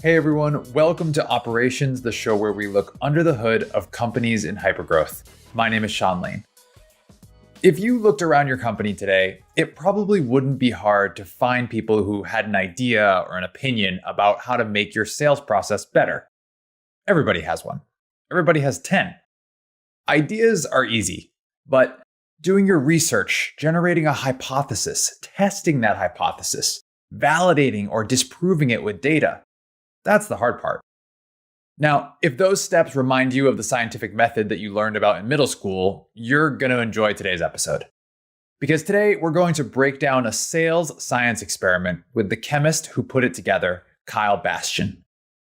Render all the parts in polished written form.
Hey everyone, welcome to Operations, the show where we look under the hood of companies in hypergrowth. My name is Sean Lane. If you looked around your company today, it probably wouldn't be hard to find people who had an idea or an opinion about how to make your sales process better. Everybody has one. Everybody has 10. Ideas are easy, but doing your research, generating a hypothesis, testing that hypothesis, validating or disproving it with data, that's the hard part. Now, if those steps remind you of the scientific method that you learned about in middle school, you're going to enjoy today's episode. Because today we're going to break down a sales science experiment with the chemist who put it together, Kyle Bastien.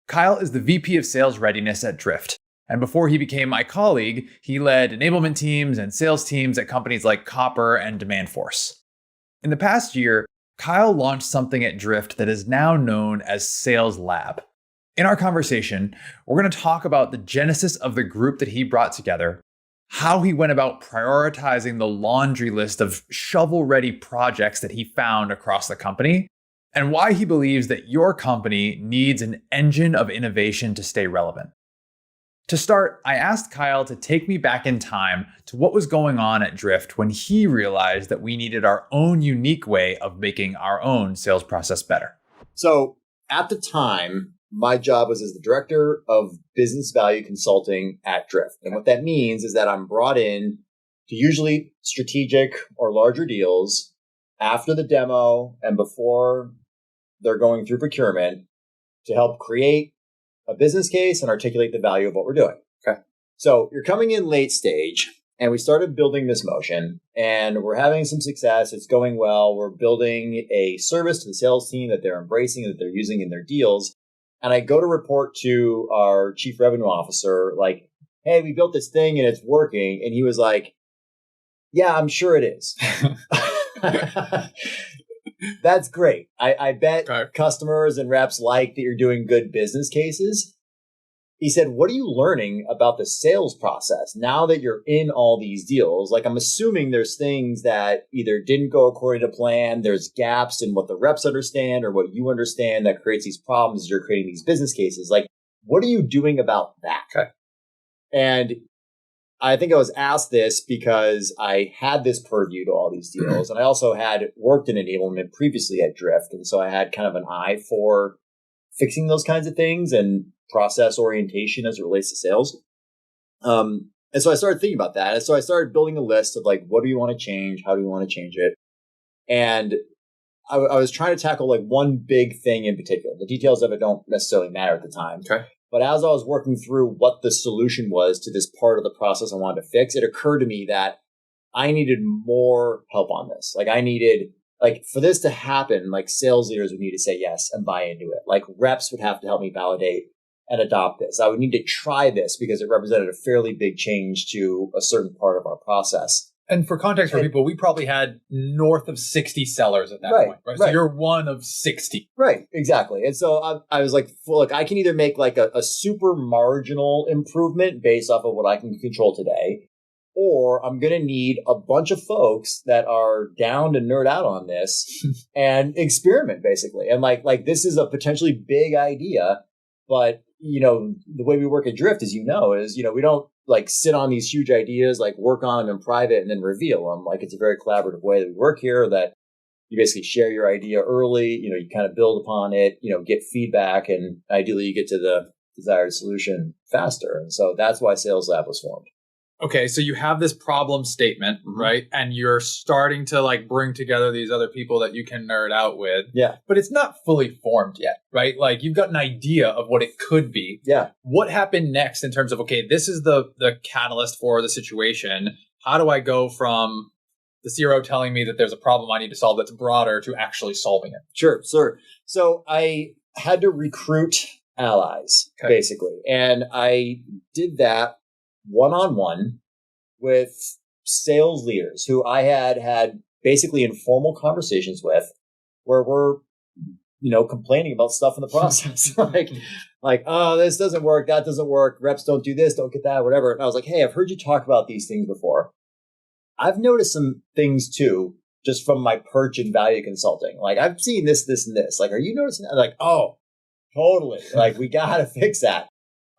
Kyle is the VP of Sales Readiness at Drift. And before he became my colleague, he led enablement teams and sales teams at companies like Copper and Demandforce. In the past year, Kyle launched something at Drift that is now known as Sales Lab. In our conversation, we're going to talk about the genesis of the group that he brought together, how he went about prioritizing the laundry list of shovel-ready projects that he found across the company, and why he believes that your company needs an engine of innovation to stay relevant. To start, I asked Kyle to take me back in time to what was going on at Drift when he realized that we needed our own unique way of making our own sales process better. So at the time, my job was as the director of business value consulting at Drift. And what that means is that I'm brought in to usually strategic or larger deals after the demo and before they're going through procurement to help create a business case and articulate the value of what we're doing. Okay. So you're coming in late stage and we started building this motion and we're having some success. It's going well. We're building a service to the sales team that they're embracing, that they're using in their deals. And I go to report to our chief revenue officer, like, hey, we built this thing and it's working. And he was like, yeah, I'm sure it is. That's great. I bet customers and reps like that you're doing good business cases. He said, what are you learning about the sales process now that you're in all these deals? Like, I'm assuming there's things that either didn't go according to plan. There's gaps in what the reps understand or what you understand that creates these problems as you're creating these business cases. Like, what are you doing about that? Okay. And I think I was asked this because I had this purview to all these deals. And I also had worked in enablement previously at Drift. And so I had kind of an eye for fixing those kinds of things and process orientation as it relates to sales. And so I started thinking about that. And so I started building a list of like, what do you want to change? How do you want to change it? And I was trying to tackle like one big thing in particular. The details of it don't necessarily matter at the time. Okay. But as I was working through what the solution was to this part of the process I wanted to fix, it occurred to me that I needed more help on this. Like I needed, like for this to happen, like sales leaders would need to say yes and buy into it. Like reps would have to help me validate and adopt this. I would need to try this because it represented a fairly big change to a certain part of our process. And for context for people, we probably had north of 60 sellers at that point, right? So you're one of 60. Right, exactly. And so I was like, well, look, I can either make like a super marginal improvement based off of what I can control today, or I'm going to need a bunch of folks that are down to nerd out on this and experiment basically. And like this is a potentially big idea, but you know, the way we work at Drift, as you know, is, you know, we don't like sit on these huge ideas, like work on them in private and then reveal them. Like it's a very collaborative way that we work here, that you basically share your idea early, you know, you kind of build upon it, you know, get feedback, and ideally you get to the desired solution faster. And so that's why Sales Lab was formed. Okay, so you have this problem statement, right? And you're starting to like bring together these other people that you can nerd out with. Yeah. But it's not fully formed yet, right? Like you've got an idea of what it could be. Yeah. What happened next in terms of, okay, this is the catalyst for the situation. How do I go from the CRO telling me that there's a problem I need to solve that's broader to actually solving it? Sure. So I had to recruit allies, basically. And I did that one-on-one with sales leaders who I had basically informal conversations with, where we're, you know, complaining about stuff in the process. like, oh, this doesn't work. That doesn't work. Reps don't do this. Don't get that, whatever. And I was like, hey, I've heard you talk about these things before. I've noticed some things too, just from my perch in value consulting. Like I've seen this, and this. Like, are you noticing that? Like, oh, Totally. Like, we got to fix that.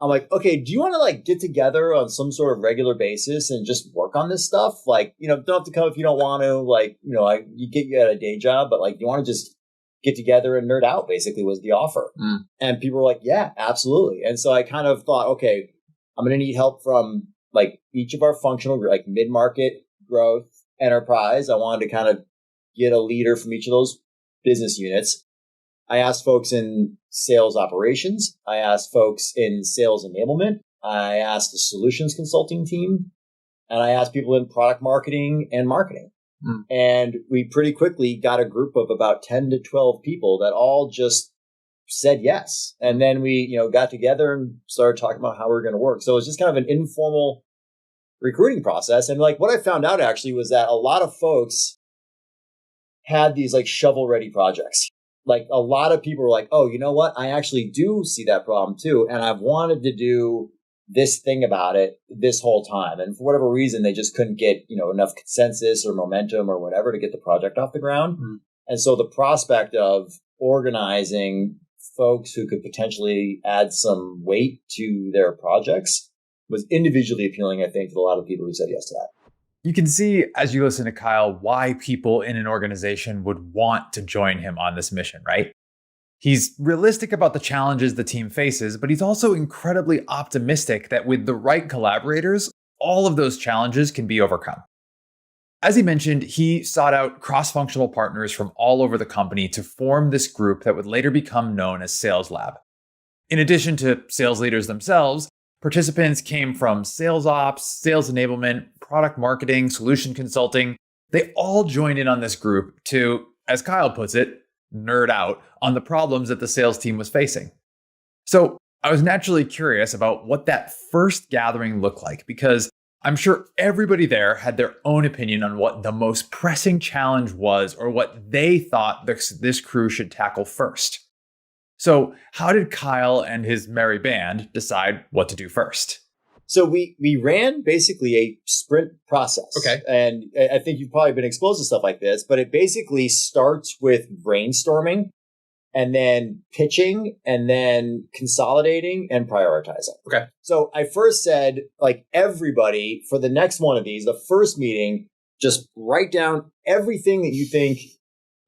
I'm like, okay, do you want to like get together on some sort of regular basis and just work on this stuff? Like, don't have to come if you don't want to. Like, you at a day job, but like, you want to just get together and nerd out, basically, was the offer. And people were like, yeah, absolutely. And so I kind of thought, okay, I'm going to need help from like each of our functional, like mid-market, growth, enterprise. I wanted to kind of get a leader from each of those business units. I asked folks in sales operations. I asked folks in sales enablement. I asked the solutions consulting team. And I asked people in product marketing and marketing. And we pretty quickly got a group of about 10 to 12 people that all just said yes. And then we, got together and started talking about how we were going to work. So it was just kind of an informal recruiting process. And like what I found out actually was that a lot of folks had these like shovel ready projects. Like a lot of people were like, oh, you know what? I actually do see that problem too. And I've wanted to do this thing about it this whole time. And for whatever reason, they just couldn't get, enough consensus or momentum or whatever to get the project off the ground. And so the prospect of organizing folks who could potentially add some weight to their projects was individually appealing, I think, to a lot of people who said yes to that. You can see as you listen to Kyle why people in an organization would want to join him on this mission, right? He's realistic about the challenges the team faces, but he's also incredibly optimistic that with the right collaborators, all of those challenges can be overcome. As he mentioned, he sought out cross-functional partners from all over the company to form this group that would later become known as Sales Lab. In addition to sales leaders themselves, participants came from sales ops, sales enablement, product marketing, solution consulting. They all joined in on this group to, as Kyle puts it, nerd out on the problems that the sales team was facing. So I was naturally curious about what that first gathering looked like, because I'm sure everybody there had their own opinion on what the most pressing challenge was or what they thought this crew should tackle first. So how did Kyle and his merry band decide what to do first? So we ran basically a sprint process. Okay. And I think you've probably been exposed to stuff like this, but it basically starts with brainstorming and then pitching and then consolidating and prioritizing. Okay. So I first said, like, everybody for the next one of these, the first meeting, just write down everything that you think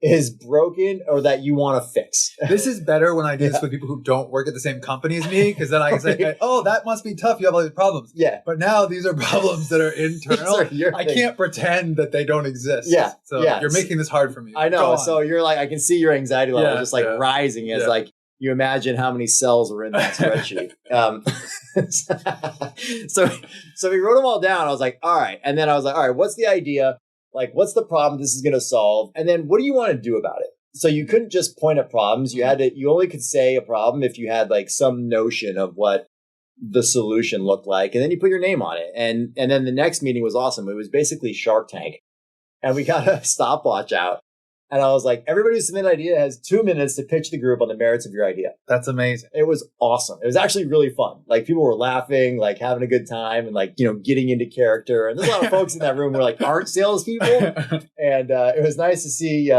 is broken or that you want to fix. This is better when I do this with people who don't work at the same company as me, because then I can say, oh, that must be tough. You have all these problems. Yeah. But now these are problems that are internal. I can't pretend that they don't exist. Yeah. So you're making this hard for me. I know. So you're like, I can see your anxiety level just like rising as like you imagine how many cells were in that spreadsheet. So we wrote them all down. I was like, all right. And then I was like, all right, what's the idea? Like, what's the problem this is going to solve? And then what do you want to do about it? So you couldn't just point at problems. You only could say a problem if you had like some notion of what the solution looked like. And then you put your name on it. And then the next meeting was awesome. It was basically Shark Tank. And we got a stopwatch out. And I was like, everybody who submitted an idea has 2 minutes to pitch the group on the merits of your idea. That's amazing. It was awesome. It was actually really fun. Like, people were laughing, like having a good time and like, getting into character. And there's a lot of folks in that room who were like, aren't salespeople. And it was nice to see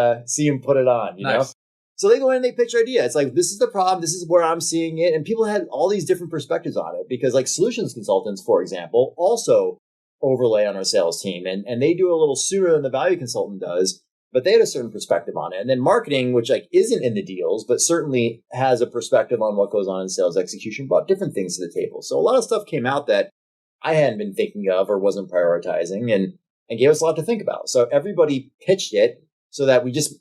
him put it on, you know? So they go in and they pitch their idea. It's like, this is the problem. This is where I'm seeing it. And people had all these different perspectives on it because like solutions consultants, for example, also overlay on our sales team. And they do it a little sooner than the value consultant does. But they had a certain perspective on it. And then marketing, which like isn't in the deals, but certainly has a perspective on what goes on in sales execution, brought different things to the table. So a lot of stuff came out that I hadn't been thinking of or wasn't prioritizing and gave us a lot to think about. So everybody pitched it so that we just,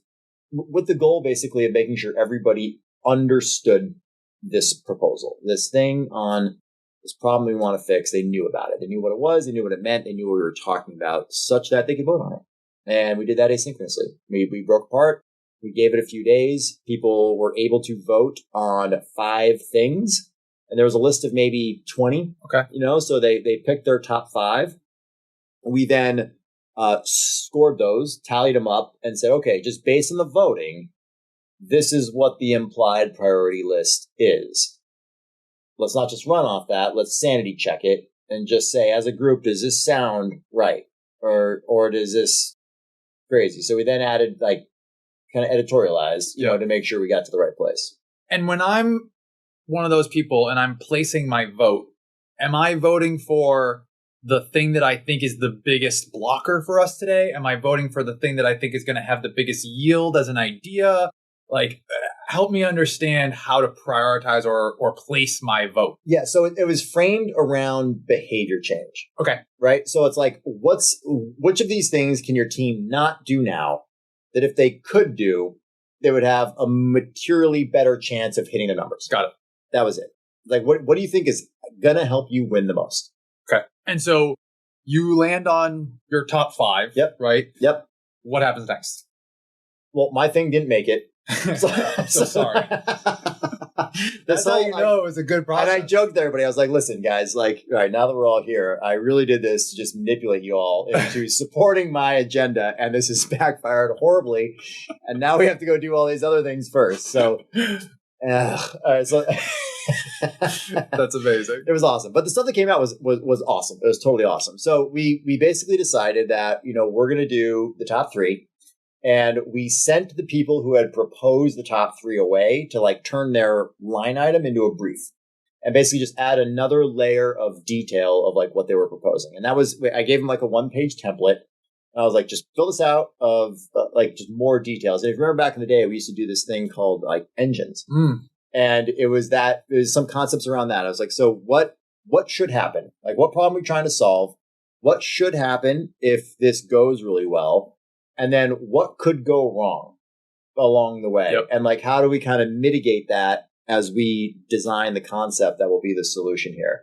with the goal basically of making sure everybody understood this proposal, this thing on this problem we want to fix. They knew about it. They knew what it was. They knew what it meant. They knew what we were talking about such that they could vote on it. And we did that asynchronously. We broke apart. We gave it a few days. People were able to vote on 5 things. And there was a list of maybe 20. Okay. So they picked their top 5. We then scored those, tallied them up, and said, okay, just based on the voting, this is what the implied priority list is. Let's not just run off that. Let's sanity check it and just say, as a group, does this sound right? Or does this crazy? So we then added like kind of editorialized, to make sure we got to the right place. And when I'm one of those people and I'm placing my vote, am I voting for the thing that I think is the biggest blocker for us today? Am I voting for the thing that I think is going to have the biggest yield as an idea? Like, help me understand how to prioritize or place my vote. Yeah. So it was framed around behavior change. Okay. Right. So it's like, which of these things can your team not do now that if they could do, they would have a materially better chance of hitting the numbers? Got it. That was it. Like, what do you think is going to help you win the most? Okay. And so you land on your top 5. Yep. Right? Yep. What happens next? Well, my thing didn't make it. I'm so sorry. That's how you know it was a good process. And I joked to everybody. I was like, listen, guys, like, all right, now that we're all here, I really did this to just manipulate you all into supporting my agenda. And this has backfired horribly. And now we have to go do all these other things first. So, all right, so that's amazing. It was awesome. But the stuff that came out was awesome. It was totally awesome. So we basically decided that, we're going to do the top 3. And we sent the people who had proposed the top 3 away to like turn their line item into a brief and basically just add another layer of detail of like what they were proposing. And that was, I gave them like a 1-page template. And I was like, just fill this out of like just more details. And if you remember back in the day, we used to do this thing called like engines. And it was some concepts around that. I was like, so what should happen? Like what problem are we trying to solve? What should happen if this goes really well? And then what could go wrong along the way? Yep. And like, how do we kind of mitigate that as we design the concept that will be the solution here?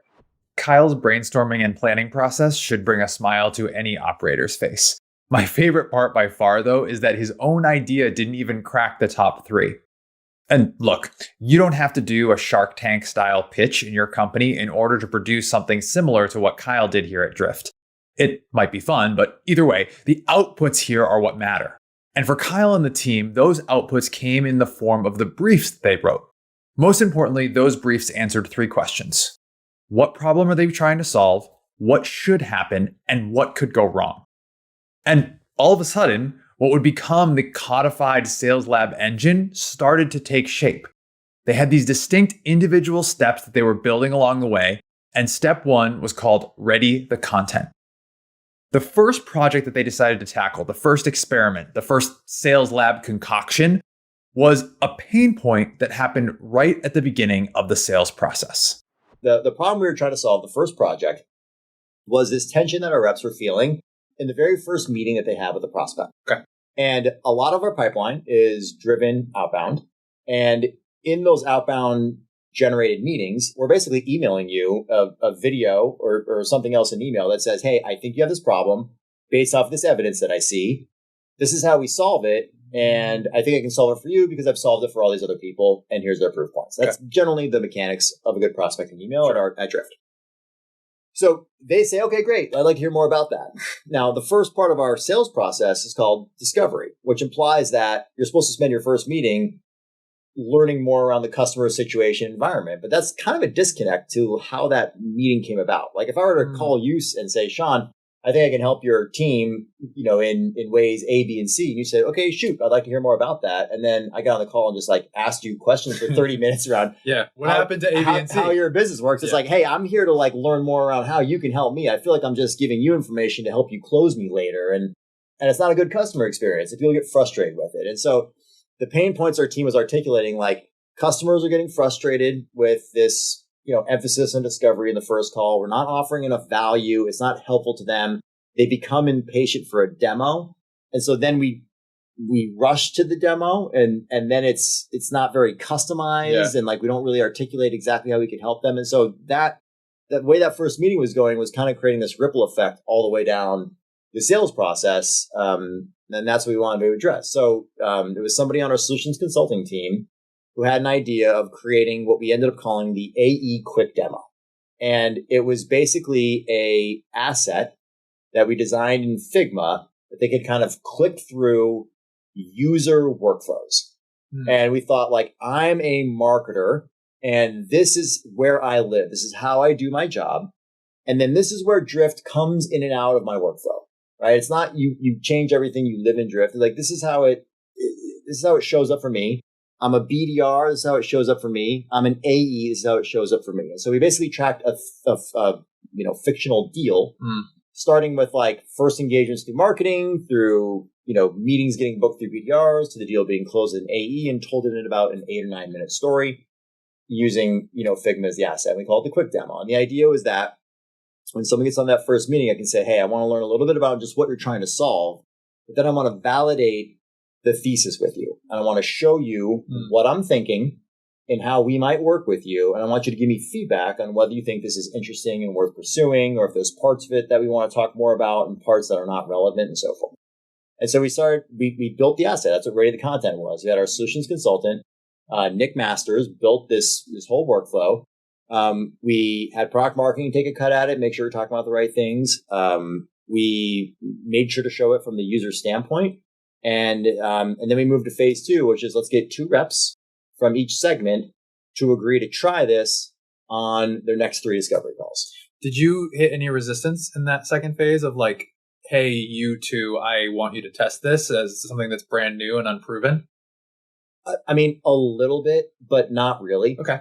Kyle's brainstorming and planning process should bring a smile to any operator's face. My favorite part by far, though, is that his own idea didn't even crack the top 3. And look, you don't have to do a Shark Tank style pitch in your company in order to produce something similar to what Kyle did here at Drift. It might be fun, but either way, the outputs here are what matter. And for Kyle and the team, those outputs came in the form of the briefs they wrote. Most importantly, those briefs answered 3 questions. What problem are they trying to solve? What should happen? And what could go wrong? And all of a sudden, what would become the codified Sales Lab engine started to take shape. They had these distinct individual steps that they were building along the way, and step 1 was called Ready the Content. The first project that they decided to tackle, the first experiment, the first Sales Lab concoction, was a pain point that happened right at the beginning of the sales process. The problem we were trying to solve, the first project, was this tension that our reps were feeling in the very first meeting that they have with the prospect. Okay. And a lot of our pipeline is driven outbound. And in those outbound generated meetings, we're basically emailing you a video or something else in email that says, hey, I think you have this problem based off this evidence that I see. This is how we solve it. And I think I can solve it for you because I've solved it for all these other people. And here's their proof points. That's generally the mechanics of a good prospecting email at Drift. So they say, okay, great. I'd like to hear more about that. Now, the first part of our sales process is called discovery, which implies that you're supposed to spend your first meeting learning more around the customer situation environment. But that's kind of a disconnect to how that meeting came about. Like if I were to call you and say, Sean, I think I can help your team, in ways A, B, and C. And you said, okay, shoot, I'd like to hear more about that. And then I got on the call and just like asked you questions for 30 minutes around what happened to A, B, and C? How your business works. It's like, hey, I'm here to like learn more around how you can help me. I feel like I'm just giving you information to help you close me later. And it's not a good customer experience if people get frustrated with it. And so the pain points our team was articulating, like customers are getting frustrated with this, emphasis on discovery in the first call. We're not offering enough value. It's not helpful to them. They become impatient for a demo. And so then we rush to the demo and then it's not very customized and like we don't really articulate exactly how we can help them. And so that way that first meeting was going was kind of creating this ripple effect all the way down the sales process. And that's what we wanted to address. So it was somebody on our solutions consulting team who had an idea of creating what we ended up calling the AE quick demo. And it was basically a asset that we designed in Figma that they could kind of click through user workflows. And we thought like, I'm a marketer and this is where I live. This is how I do my job. And then this is where Drift comes in and out of my workflow, right? It's not you change everything, you live in Drift. Like this is how it shows up for me. I'm a BDR. This is how it shows up for me. I'm an AE. This is how it shows up for me. And so we basically tracked a fictional deal, starting with like first engagements through marketing, through, meetings getting booked through BDRs, to the deal being closed in AE, and told it in about an 8 or 9 minute story using, Figma as the asset. We call it the quick demo. And the idea was that when someone gets on that first meeting, I can say, hey, I want to learn a little bit about just what you're trying to solve, but then I want to validate the thesis with you. And I want to show you what I'm thinking and how we might work with you. And I want you to give me feedback on whether you think this is interesting and worth pursuing, or if there's parts of it that we want to talk more about and parts that are not relevant, and so forth. And so we built the asset. That's what Ready the Content was. We had our solutions consultant, Nick Masters, built this whole workflow. We had product marketing take a cut at it, make sure we're talking about the right things. We made sure to show it from the user standpoint. And then we moved to phase 2, which is let's get 2 reps from each segment to agree to try this on their next 3 discovery calls. Did you hit any resistance in that second phase of like, hey, you two, I want you to test this as something that's brand new and unproven? I mean, a little bit, but not really. Okay.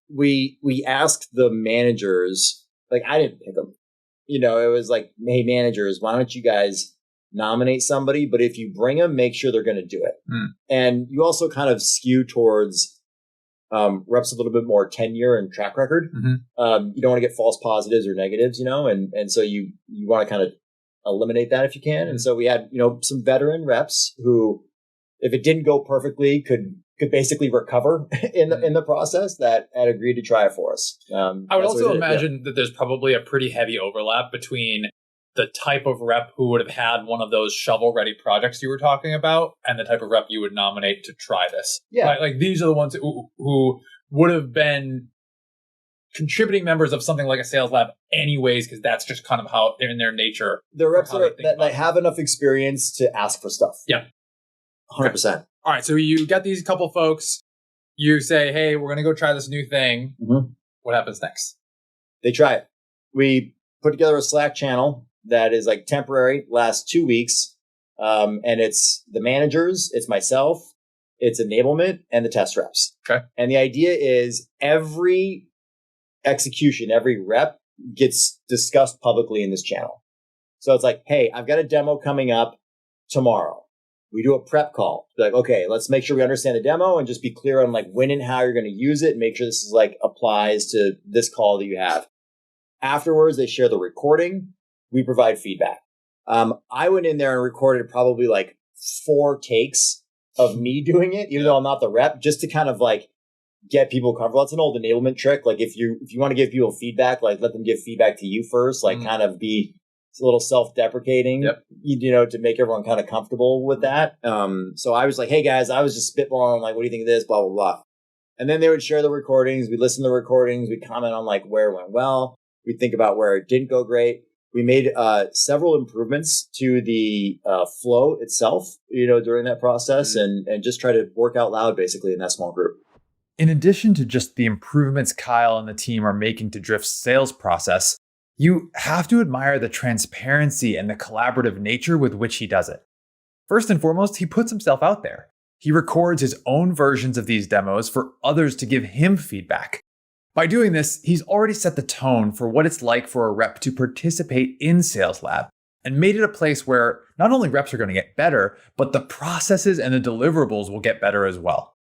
We asked the managers, like I didn't pick them. It was like, hey, managers, why don't you guys nominate somebody? But if you bring them, make sure they're going to do it. And you also kind of skew towards reps a little bit more tenure and track record. You don't want to get false positives or negatives, and so you want to kind of eliminate that if you can. And so we had, some veteran reps who, if it didn't go perfectly, could basically recover in the process, that had agreed to try it for us. I would also imagine that there's probably a pretty heavy overlap between the type of rep who would have had one of those shovel-ready projects you were talking about and the type of rep you would nominate to try this. Yeah. Right? Like these are the ones who would have been contributing members of something like a sales lab anyways, because that's just kind of how they're in their nature. The reps that have enough experience to ask for stuff. Yeah. 100%. All right. So you got these couple folks. You say, hey, we're going to go try this new thing. What happens next? They try it. We put together a Slack channel that is like temporary, lasts 2 weeks. And it's the managers, it's myself, it's enablement, and the test reps. Okay. And the idea is every execution, every rep gets discussed publicly in this channel. So it's like, hey, I've got a demo coming up tomorrow. We do a prep call. Like, okay, let's make sure we understand the demo and just be clear on like when and how you're going to use it and make sure this is like applies to this call that you have. Afterwards, they share the recording. We provide feedback. I went in there and recorded probably like 4 takes of me doing it, even though I'm not the rep, just to kind of like get people comfortable. It's an old enablement trick. Like if you want to give people feedback, like let them give feedback to you first, like kind of be a little self-deprecating, to make everyone kind of comfortable with that. So I was like, hey guys, I was just spitballing, like, what do you think of this? Blah, blah, blah. And then they would share the recordings. We'd listen to the recordings. We'd comment on like where it went well. We'd think about where it didn't go great. We made several improvements to the flow itself, during that process and just try to work out loud basically in that small group. In addition to just the improvements Kyle and the team are making to Drift's sales process, you have to admire the transparency and the collaborative nature with which he does it. First and foremost, he puts himself out there. He records his own versions of these demos for others to give him feedback. By doing this, he's already set the tone for what it's like for a rep to participate in Sales Lab and made it a place where not only reps are going to get better, but the processes and the deliverables will get better as well.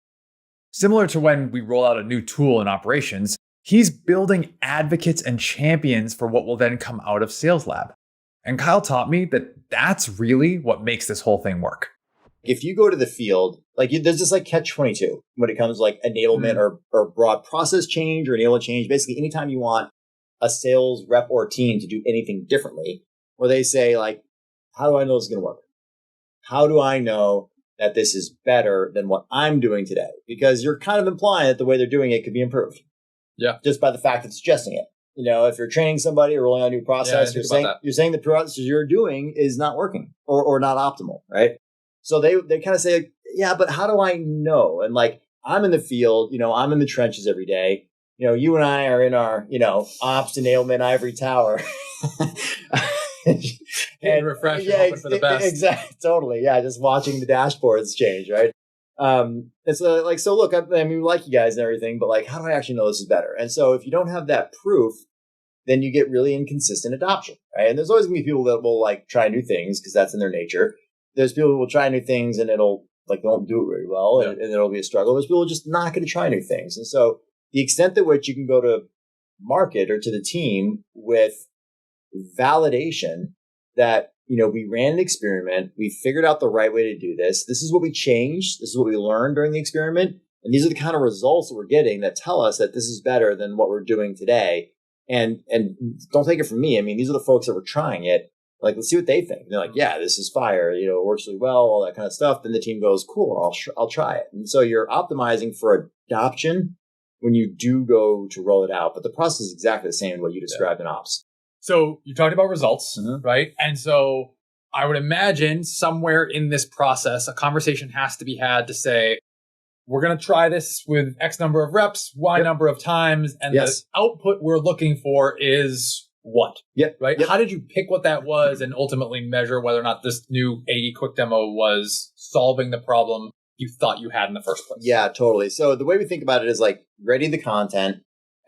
Similar to when we roll out a new tool in operations, he's building advocates and champions for what will then come out of Sales Lab. And Kyle taught me that that's really what makes this whole thing work. If you go to the field, like there's this like catch-22 when it comes to like enablement or broad process change or enablement change. Basically, anytime you want a sales rep or team to do anything differently, where they say like, how do I know this is going to work? How do I know that this is better than what I'm doing today? Because you're kind of implying that the way they're doing it could be improved. Yeah. Just by the fact that suggesting it. If you're training somebody or rolling out a new process, you're saying the process you're doing is not working or not optimal, right? So they kind of say, yeah, but how do I know? And like, I'm in the field, I'm in the trenches every day. You and I are in our, ops enablement ivory tower. and refresh, hoping for the best. Exactly. Totally. Yeah. Just watching the dashboards change, right? And so like, so look, I mean, we like you guys and everything, but like, how do I actually know this is better? And so if you don't have that proof, then you get really inconsistent adoption, right? And there's always gonna be people that will like try new things because that's in their nature. There's people who will try new things and it'll like, they won't do it very well, and it'll be a struggle. There's people who are just not going to try new things. And so the extent to which you can go to market or to the team with validation that, we ran an experiment, we figured out the right way to do this. This is what we changed. This is what we learned during the experiment. And these are the kind of results that we're getting that tell us that this is better than what we're doing today. And don't take it from me. I mean, these are the folks that were trying it. Like, let's see what they think. And they're like, yeah, this is fire. It works really well, all that kind of stuff. Then the team goes, cool, I'll try it. And so you're optimizing for adoption when you do go to roll it out. But the process is exactly the same as what you described in ops. So you talked about results, right? And so I would imagine somewhere in this process, a conversation has to be had to say, we're going to try this with X number of reps, Y number of times. And the output we're looking for is what? Right? How did you pick what that was and ultimately measure whether or not this new AE quick demo was solving the problem you thought you had in the first place? Yeah, totally. So the way we think about it is like ready the content.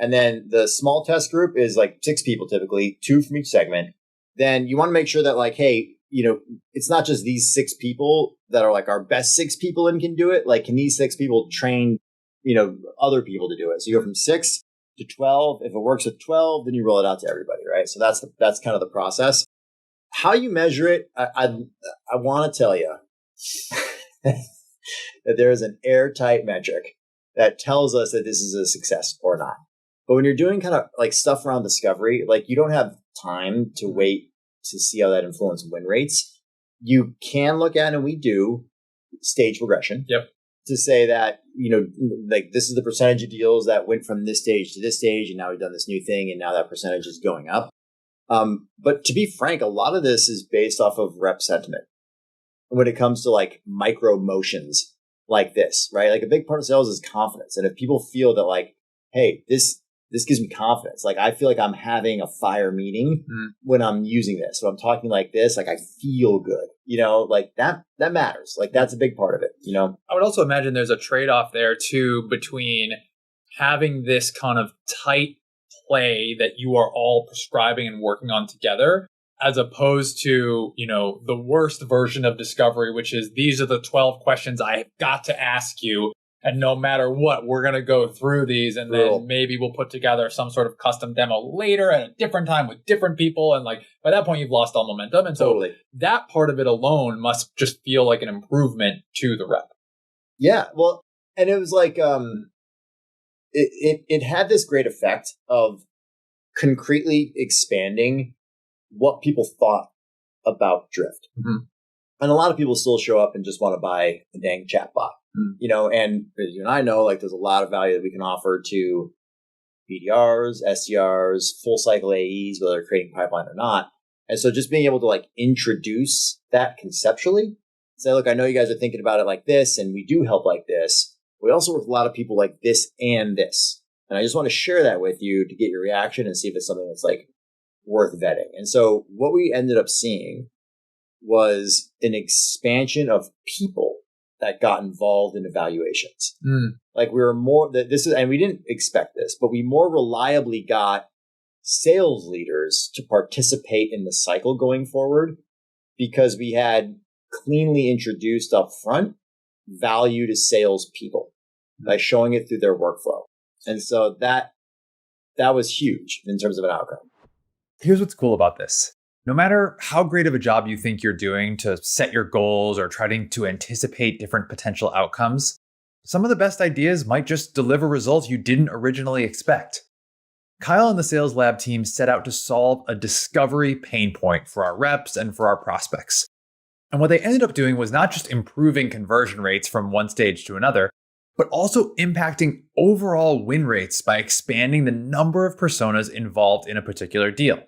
And then the small test group is like 6 people, typically 2 from each segment. Then you want to make sure that like, hey, it's not just these 6 people that are like our best 6 people and can do it. Like, can these 6 people train, other people to do it? So you go from 6 to 12. If it works with 12, then you roll it out to everybody, right? So that's kind of the process. How you measure it, I want to tell you that there is an airtight metric that tells us that this is a success or not. But when you're doing kind of like stuff around discovery, like you don't have time to wait to see how that influences win rates. You can look at, and we do, stage progression. To say that, like this is the percentage of deals that went from this stage to this stage, and now we've done this new thing, and now that percentage is going up. But to be frank, a lot of this is based off of rep sentiment. When it comes to like micro motions like this, right? Like a big part of sales is confidence. And if people feel that like, hey, this gives me confidence. Like I feel like I'm having a fire meeting when I'm using this. So I'm talking like this, like I feel good, like that matters. Like that's a big part of it, I would also imagine there's a trade-off there too between having this kind of tight play that you are all prescribing and working on together, as opposed to, the worst version of discovery, which is these are the 12 questions I have got to ask you. And no matter what, we're going to go through these, and then maybe we'll put together some sort of custom demo later at a different time with different people. And like by that point, you've lost all momentum. And so that part of it alone must just feel like an improvement to the rep. Yeah. Well, and it was like, it had this great effect of concretely expanding what people thought about Drift. And a lot of people still show up and just want to buy a dang chatbot. And as you and I know, like there's a lot of value that we can offer to BDRs, SDRs, full cycle AEs, whether they're creating pipeline or not. And so just being able to like introduce that conceptually, say, look, I know you guys are thinking about it like this, and we do help like this. We also work with a lot of people like this and this. And I just want to share that with you to get your reaction and see if it's something that's like worth vetting. And so what we ended up seeing was an expansion of people that got involved in evaluations. Like we were more that this is, and we didn't expect this, but we more reliably got sales leaders to participate in the cycle going forward because we had cleanly introduced up front value to sales people by showing it through their workflow. And so that was huge in terms of an outcome. Here's what's cool about this. No matter how great of a job you think you're doing to set your goals or trying to anticipate different potential outcomes, some of the best ideas might just deliver results you didn't originally expect. Kyle and the Sales Lab team set out to solve a discovery pain point for our reps and for our prospects. And what they ended up doing was not just improving conversion rates from one stage to another, but also impacting overall win rates by expanding the number of personas involved in a particular deal.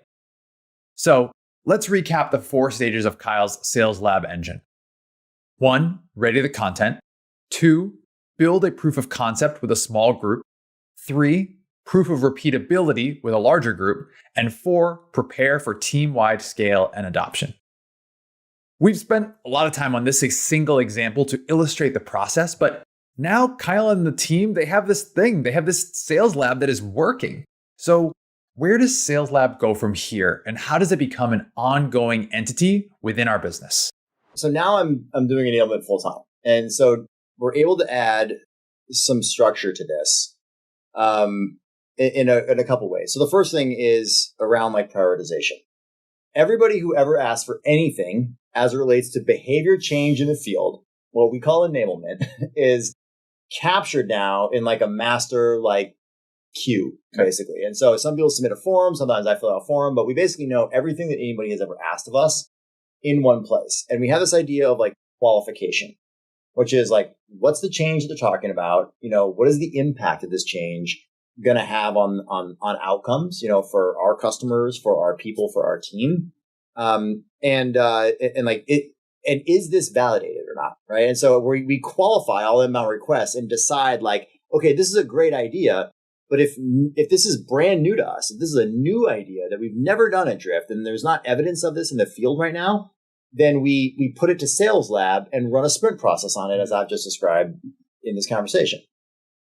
So, let's recap the 4 stages of Kyle's Sales Lab engine. 1, ready the content. 2, build a proof of concept with a small group. 3, proof of repeatability with a larger group. And 4, prepare for team-wide scale and adoption. We've spent a lot of time on this single example to illustrate the process, but now Kyle and the team, they have this thing. They have this sales lab that is working. So where does Sales Lab go from here, and how does it become an ongoing entity within our business? So now I'm doing enablement full time. And so we're able to add some structure to this in a couple ways. So the first thing is around like prioritization. Everybody who ever asks for anything as it relates to behavior change in the field, what we call enablement, is captured now in like a master like queue, basically. And so some people submit a form, sometimes I fill out a form, but we basically know everything that anybody has ever asked of us in one place. And we have this idea of like qualification, which is like, what's the change that they're talking about? What is the impact of this change going to have on outcomes, for our customers, for our people, for our team? And is this validated or not? Right. And so we qualify all inbound requests and decide like, okay, this is a great idea. But if this is brand new to us, if this is a new idea that we've never done at Drift and there's not evidence of this in the field right now, then we put it to Sales Lab and run a sprint process on it, as I've just described in this conversation.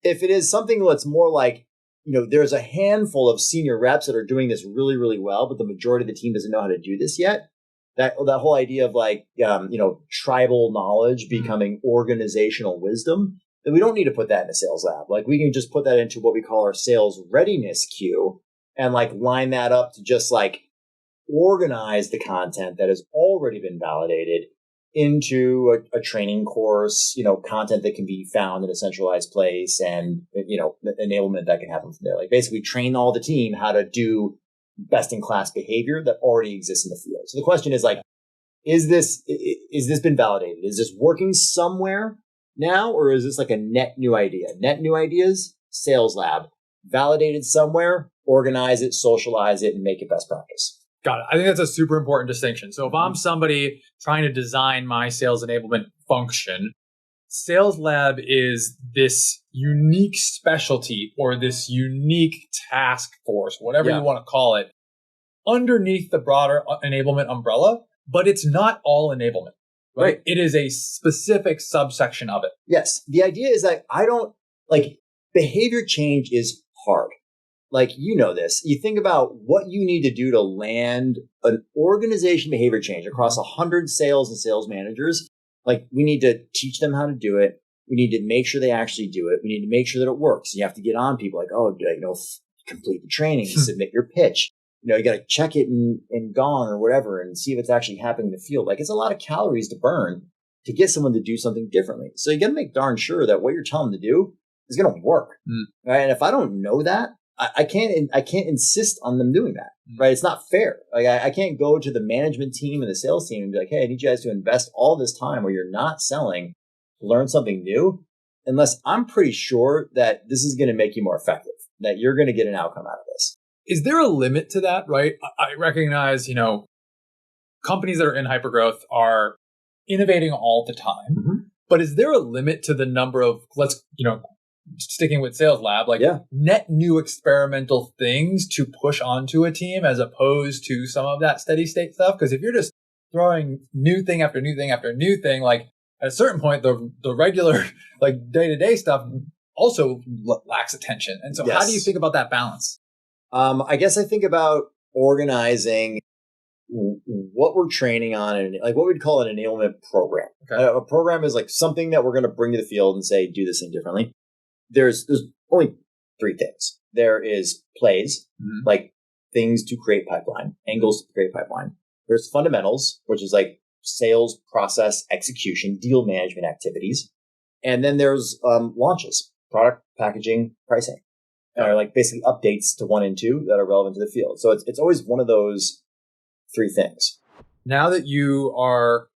If it is something that's more like, there's a handful of senior reps that are doing this really, really well, but the majority of the team doesn't know how to do this yet. That whole idea of like, tribal knowledge becoming organizational wisdom, then we don't need to put that in a Sales Lab. Like we can just put that into what we call our sales readiness queue and like line that up to just like organize the content that has already been validated into a training course, content that can be found in a centralized place and, enablement that can happen from there. Like basically train all the team how to do best in class behavior that already exists in the field. So the question is like, is this been validated? Is this working somewhere now, or is this like a net new idea? Net new ideas, Sales Lab, validated somewhere, organize it, socialize it, and make it best practice. Got it. I think that's a super important distinction. So if I'm somebody trying to design my sales enablement function, Sales Lab is this unique specialty or this unique task force, whatever you want to call it, underneath the broader enablement umbrella, but it's not all enablement. Right. It is a specific subsection of it. Yes. The idea is that behavior change is hard. Like, this. You think about what you need to do to land an organization behavior change across 100 sales and sales managers. Like, we need to teach them how to do it. We need to make sure they actually do it. We need to make sure that it works. You have to get on people like, complete the training, submit your pitch. You got to check it in Gong or whatever and see if it's actually happening in the field. Like it's a lot of calories to burn to get someone to do something differently. So you got to make darn sure that what you're telling them to do is going to work. Right. And if I don't know that, I can't insist on them doing that. Right. It's not fair. Like I can't go to the management team and the sales team and be like, hey, I need you guys to invest all this time where you're not selling to learn something new unless I'm pretty sure that this is going to make you more effective, that you're going to get an outcome out of this. Is there a limit to that, right? I recognize, companies that are in hypergrowth are innovating all the time, but is there a limit to the number of, sticking with Sales Lab, net new experimental things to push onto a team as opposed to some of that steady state stuff? Because if you're just throwing new thing after new thing after new thing, like at a certain point, the regular day-to-day stuff also lacks attention. And so how do you think about that balance? I guess I think about organizing what we're training on and like what we'd call an enablement program. Okay. A program is like something that we're going to bring to the field and say, do this thing differently. There's only three things. There is plays, like things to create pipeline, angles to create pipeline. There's fundamentals, which is like sales process execution, deal management activities. And then there's launches, product, packaging, pricing. Are like basically updates to 1 and 2 that are relevant to the field. So it's always one of those three things. Now that you are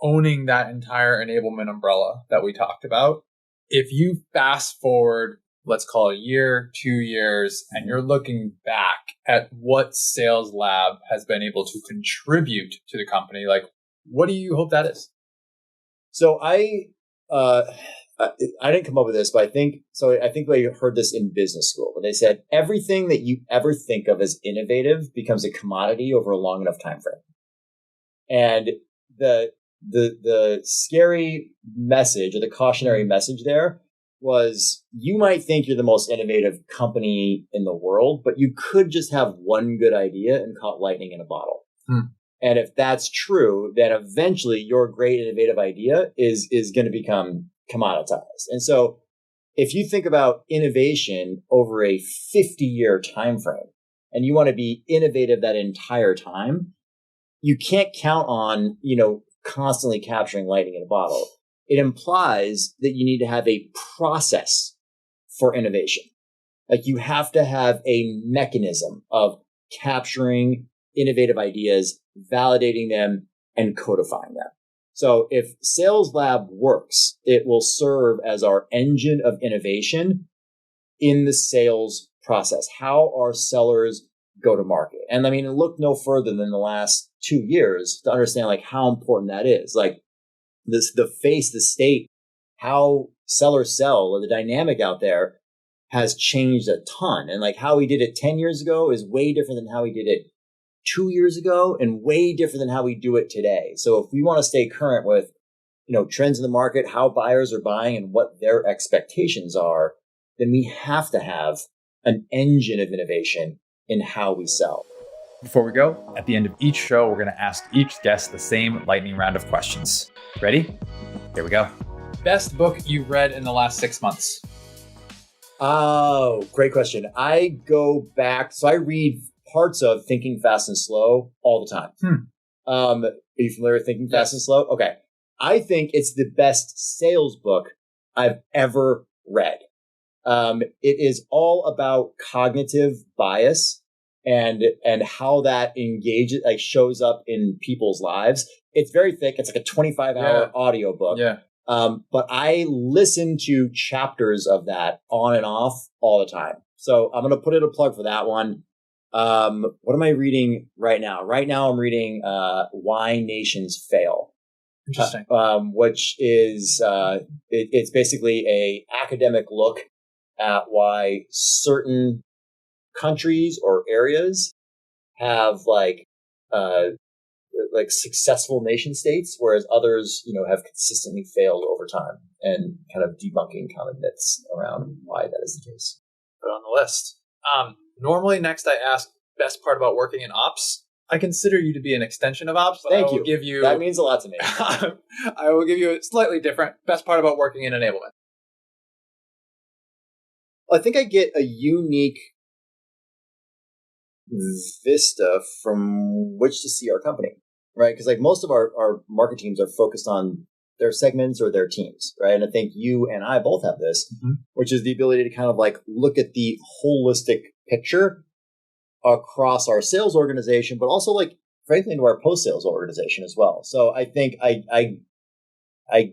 owning that entire enablement umbrella that we talked about, if you fast forward, let's call it a year, 2 years, and you're looking back at what Sales Lab has been able to contribute to the company, like what do you hope that is? So I didn't come up with this, but I think we heard this in business school, where they said everything that you ever think of as innovative becomes a commodity over a long enough time frame. And the scary message or the cautionary message there was you might think you're the most innovative company in the world, but you could just have one good idea and caught lightning in a bottle. And if that's true, then eventually your great innovative idea is going to become commoditized. And so if you think about innovation over a 50-year time frame and you want to be innovative that entire time, you can't count on, constantly capturing lightning in a bottle. It implies that you need to have a process for innovation. Like you have to have a mechanism of capturing innovative ideas, validating them, and codifying them. So if Sales Lab works, it will serve as our engine of innovation in the sales process, how our sellers go to market. And I mean, look no further than the last 2 years to understand like how important that is. Like the state, how sellers sell, or the dynamic out there has changed a ton. And like how we did it 10 years ago is way different than how we did it 2 years ago and way different than how we do it today. So if we want to stay current with, trends in the market, how buyers are buying and what their expectations are, then we have to have an engine of innovation in how we sell. Before we go, at the end of each show, we're going to ask each guest the same lightning round of questions. Ready? Here we go. Best book you read in the last 6 months? Oh, great question. I go back. So I read parts of Thinking Fast and Slow all the time. Are you familiar with Thinking Fast and Slow? Okay. I think it's the best sales book I've ever read. It is all about cognitive bias and how that engages, like shows up in people's lives. It's very thick. It's like a 25-hour audio book. Yeah. But I listen to chapters of that on and off all the time. So I'm going to put in a plug for that one. What am I reading right now? Right now I'm reading Why Nations Fail. Interesting. Which is it's basically a academic look at why certain countries or areas have like successful nation states, whereas others, have consistently failed over time, and kind of debunking common myths around why that is the case. Put on the list. Normally, next I ask best part about working in ops. I consider you to be an extension of ops. But Thank I will you. Give you. That means a lot to me. I will give you a slightly different best part about working in enablement. I think I get a unique vista from which to see our company, right? Because like most of our market teams are focused on their segments or their teams, right? And I think you and I both have this, which is the ability to kind of like look at the holistic picture across our sales organization, but also like frankly into our post-sales organization as well. So I think I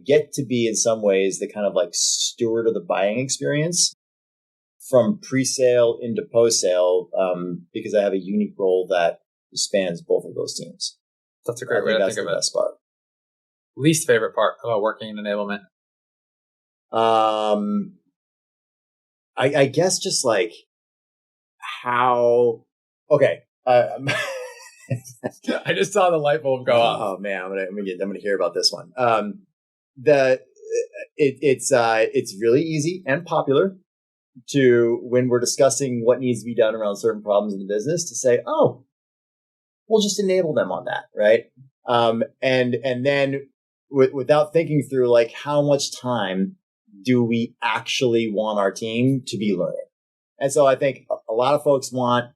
get to be in some ways the kind of like steward of the buying experience from pre-sale into post-sale, because I have a unique role that spans both of those teams. That's a great way to think of it. That's the best part. Least favorite part about working in enablement? I guess just like how. Okay. I just saw the light bulb go off. Oh man, I'm gonna hear about this one. It's really easy and popular to, when we're discussing what needs to be done around certain problems in the business, to say, oh, we'll just enable them on that, right? And then without thinking through like how much time do we actually want our team to be learning? And so I think a lot of folks want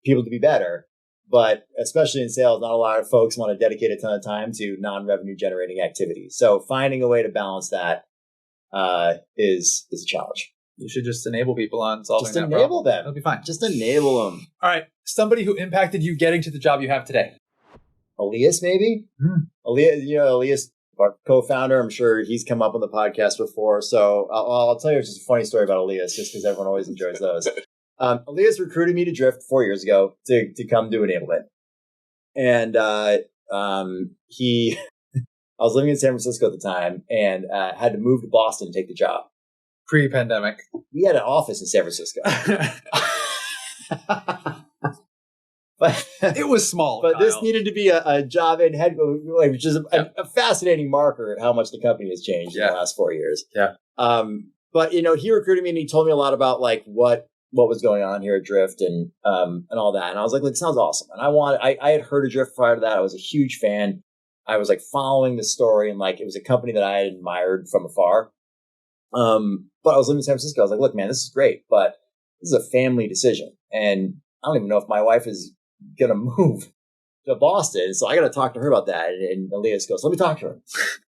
people to be better, but especially in sales, not a lot of folks want to dedicate a ton of time to non-revenue generating activities. So finding a way to balance that is a challenge. You should just enable people on solving that problem. Just enable them. It'll be fine. Just enable them. All right. Somebody who impacted you getting to the job you have today. Elias, maybe? Elias, our co-founder, I'm sure he's come up on the podcast before. So I'll tell you just a funny story about Elias, just because everyone always enjoys those. Elias recruited me to Drift 4 years ago to come do enablement. And I was living in San Francisco at the time and had to move to Boston to take the job. Pre-pandemic. We had an office in San Francisco. But it was small. But Kyle. this needed to be a job in head, which is a fascinating marker at how much the company has changed in the last 4 years. Yeah. But he recruited me and he told me a lot about like what was going on here at Drift and all that. And I was like, sounds awesome. And I had heard of Drift prior to that. I was a huge fan. I was like following the story and like it was a company that I had admired from afar. But I was living in San Francisco. I was like, look, man, this is great, but this is a family decision. And I don't even know if my wife is going to move to Boston. So I got to talk to her about that. And Elias goes, let me talk to her.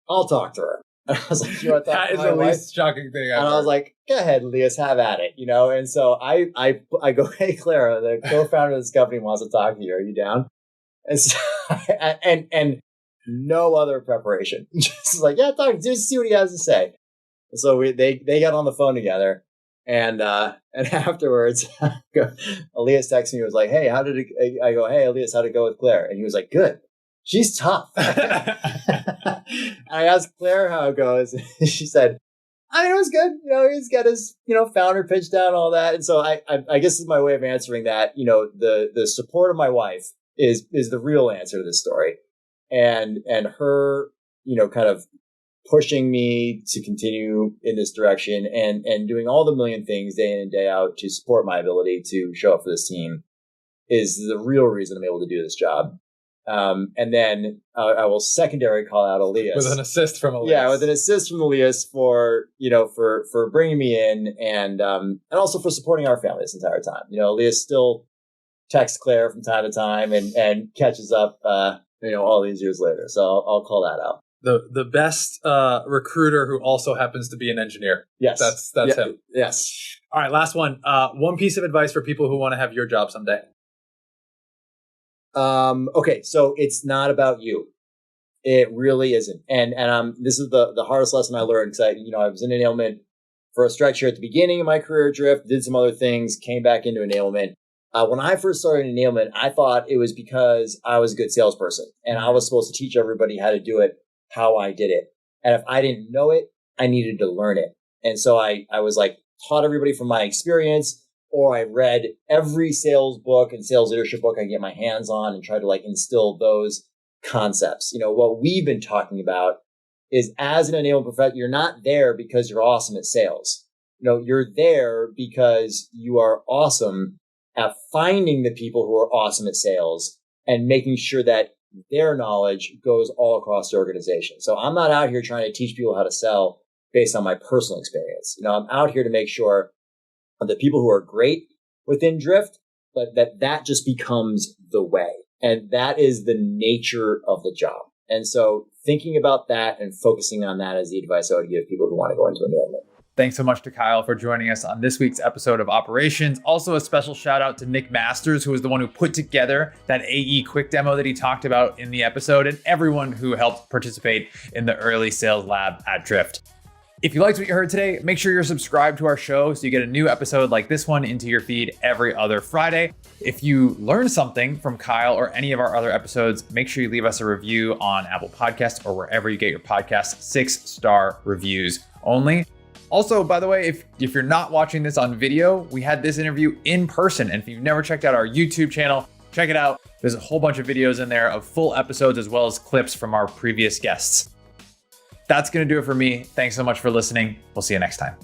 I'll talk to her. And I was like, you want to talk to my wife? That is the least shocking thing ever. And I was like, go ahead, Elias, have at it, And so I go, hey, Clara, the co-founder of this company wants to talk to you. Are you down? And so, and no other preparation. Just like, yeah, talk, just see what he has to say. And so they got on the phone together, and afterwards, Elias texted me. He was like, "Hey, how did it?" I go, "Hey, Elias, how'd it go with Claire?" And he was like, "Good. She's tough." I asked Claire how it goes. And she said, "I mean, it was good. He's got his founder pitch down, all that." And so I guess this is my way of answering that. The support of my wife is the real answer to this story, and her kind of pushing me to continue in this direction and doing all the million things day in and day out to support my ability to show up for this team is the real reason I'm able to do this job. And then I will secondary call out Elias. With an assist from Elias. Yeah, with an assist from Elias for bringing me in and also for supporting our family this entire time. Elias still texts Claire from time to time and catches up, all these years later. So I'll call that out. The best recruiter who also happens to be an engineer. Yes. That's him. Yes. All right, last one. One piece of advice for people who want to have your job someday. Okay, so it's not about you. It really isn't. And this is the hardest lesson I learned because I was in enablement for a stretch here at the beginning of my career at Drift, did some other things, came back into enablement. When I first started in enablement, I thought it was because I was a good salesperson and I was supposed to teach everybody how to do it how I did it. And if I didn't know it, I needed to learn it. And so I was like taught everybody from my experience, or I read every sales book and sales leadership book I could get my hands on and try to like instill those concepts. What we've been talking about is as an enablement professional, you're not there because you're awesome at sales. You're there because you are awesome at finding the people who are awesome at sales and making sure that their knowledge goes all across the organization. So I'm not out here trying to teach people how to sell based on my personal experience. I'm out here to make sure that people who are great within Drift, but that just becomes the way. And that is the nature of the job. And so thinking about that and focusing on that is the advice I would give people who want to go into enablement. Thanks so much to Kyle for joining us on this week's episode of Operations. Also, a special shout out to Nick Masters, who was the one who put together that AE quick demo that he talked about in the episode, and everyone who helped participate in the early sales lab at Drift. If you liked what you heard today, make sure you're subscribed to our show so you get a new episode like this one into your feed every other Friday. If you learned something from Kyle or any of our other episodes, make sure you leave us a review on Apple Podcasts or wherever you get your podcasts, 6-star reviews only. Also, by the way, if you're not watching this on video, we had this interview in person. And if you've never checked out our YouTube channel, check it out. There's a whole bunch of videos in there of full episodes as well as clips from our previous guests. That's going to do it for me. Thanks so much for listening. We'll see you next time.